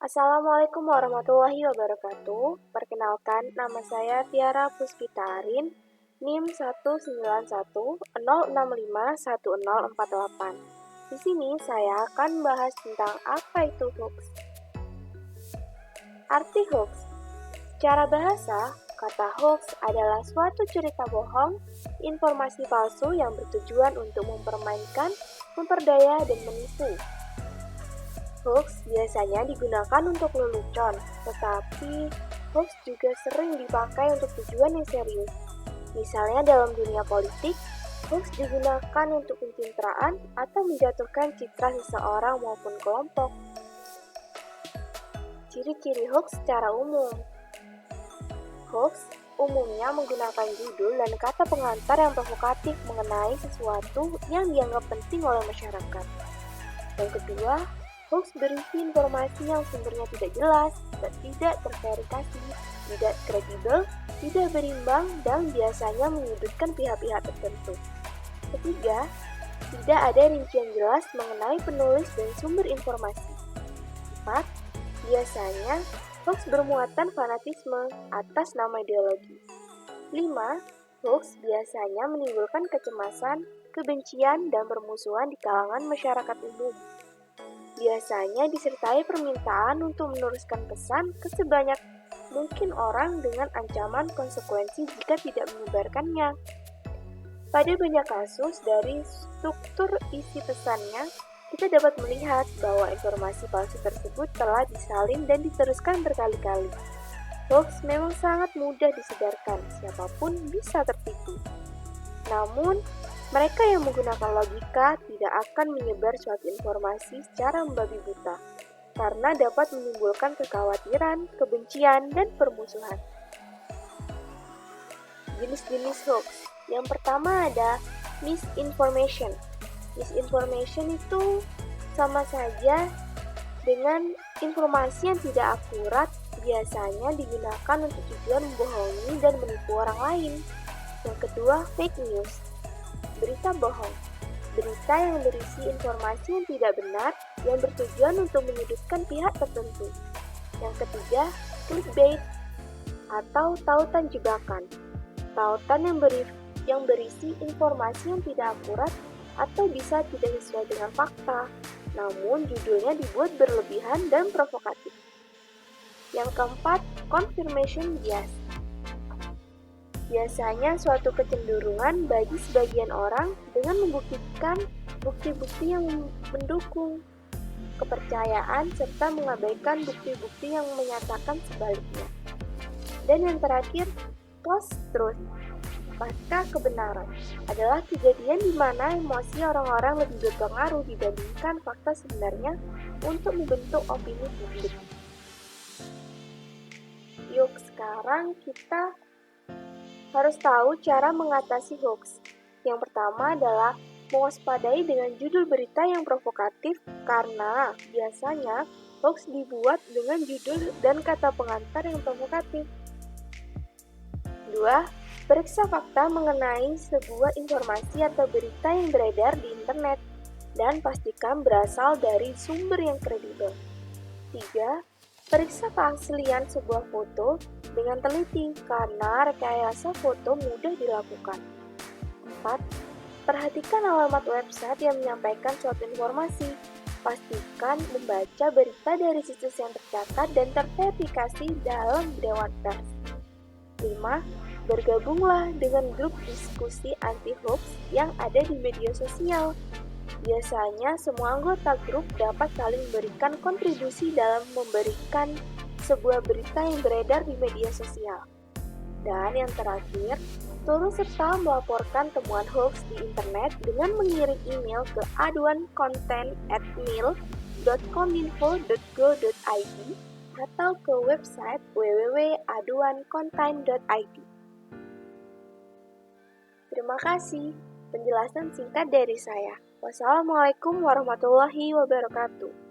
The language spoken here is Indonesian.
Assalamualaikum warahmatullahi wabarakatuh. Perkenalkan, nama saya Tiara Puspita Arin, NIM 19106510048. Di sini saya akan bahas tentang apa itu hoax. Arti hoax. Secara bahasa, kata hoax adalah suatu cerita bohong, informasi palsu yang bertujuan untuk mempermainkan, memperdaya, dan menipu. Hoax biasanya digunakan untuk lelucon, tetapi hoax juga sering dipakai untuk tujuan yang serius. Misalnya dalam dunia politik, hoax digunakan untuk pencitraan atau menjatuhkan citra seseorang maupun kelompok. Ciri-ciri hoax secara umum. Hoax umumnya menggunakan judul dan kata pengantar yang provokatif mengenai sesuatu yang dianggap penting oleh masyarakat. Yang kedua, hoax berisi informasi yang sumbernya tidak jelas, tidak terverifikasi, tidak kredibel, tidak berimbang, dan biasanya menyudutkan pihak-pihak tertentu. Ketiga, tidak ada rincian jelas mengenai penulis dan sumber informasi. 4. Biasanya, hoax bermuatan fanatisme atas nama ideologi. 5. Hoax biasanya menimbulkan kecemasan, kebencian, dan permusuhan di kalangan masyarakat umum. Biasanya disertai permintaan untuk meneruskan pesan ke sebanyak mungkin orang dengan ancaman konsekuensi jika tidak menyebarkannya. Pada banyak kasus dari struktur isi pesannya, kita dapat melihat bahwa informasi palsu tersebut telah disalin dan diteruskan berkali-kali. Hoax memang sangat mudah disebarkan, siapapun bisa tertipu. Namun, mereka yang menggunakan logika tidak akan menyebar suatu informasi secara membabi buta, karena dapat menimbulkan kekhawatiran, kebencian, dan permusuhan. Jenis-jenis hoax. Yang pertama ada misinformation. Misinformation itu sama saja dengan informasi yang tidak akurat, biasanya digunakan untuk tujuan membohongi dan menipu orang lain. Yang kedua, fake news. Berita bohong. Berita yang berisi informasi yang tidak benar yang bertujuan untuk menyudutkan pihak tertentu. Yang ketiga, clickbait atau tautan jebakan. Tautan yang berisi informasi yang tidak akurat atau bisa tidak sesuai dengan fakta, namun judulnya dibuat berlebihan dan provokatif. Yang keempat, confirmation bias. Biasanya suatu kecenderungan bagi sebagian orang dengan membuktikan bukti-bukti yang mendukung kepercayaan serta mengabaikan bukti-bukti yang menyatakan sebaliknya. Dan yang terakhir, post-truth, pasca kebenaran, adalah kejadian di mana emosi orang-orang lebih berpengaruh dibandingkan fakta sebenarnya untuk membentuk opini publik. Yuk, sekarang kita harus tahu cara mengatasi hoax. Yang pertama adalah mewaspadai dengan judul berita yang provokatif karena biasanya hoax dibuat dengan judul dan kata pengantar yang provokatif. 2. Periksa fakta mengenai sebuah informasi atau berita yang beredar di internet dan pastikan berasal dari sumber yang kredibel. 3. Periksa keaslian sebuah foto dengan teliti karena rekayasa foto mudah dilakukan. 4. Perhatikan alamat website yang menyampaikan suatu informasi. Pastikan membaca berita dari situs yang tercatat dan terverifikasi dalam Dewan Pers. 5. Bergabunglah dengan grup diskusi anti-hoax yang ada di media sosial. Biasanya semua anggota grup dapat saling memberikan kontribusi dalam memberikan sebuah berita yang beredar di media sosial. Dan yang terakhir, turut serta melaporkan temuan hoax di internet dengan mengirim email ke aduankonten@mil.kominfo.go.id atau ke website www.aduankonten.id. Terima kasih. Penjelasan singkat dari saya. Wassalamualaikum warahmatullahi wabarakatuh.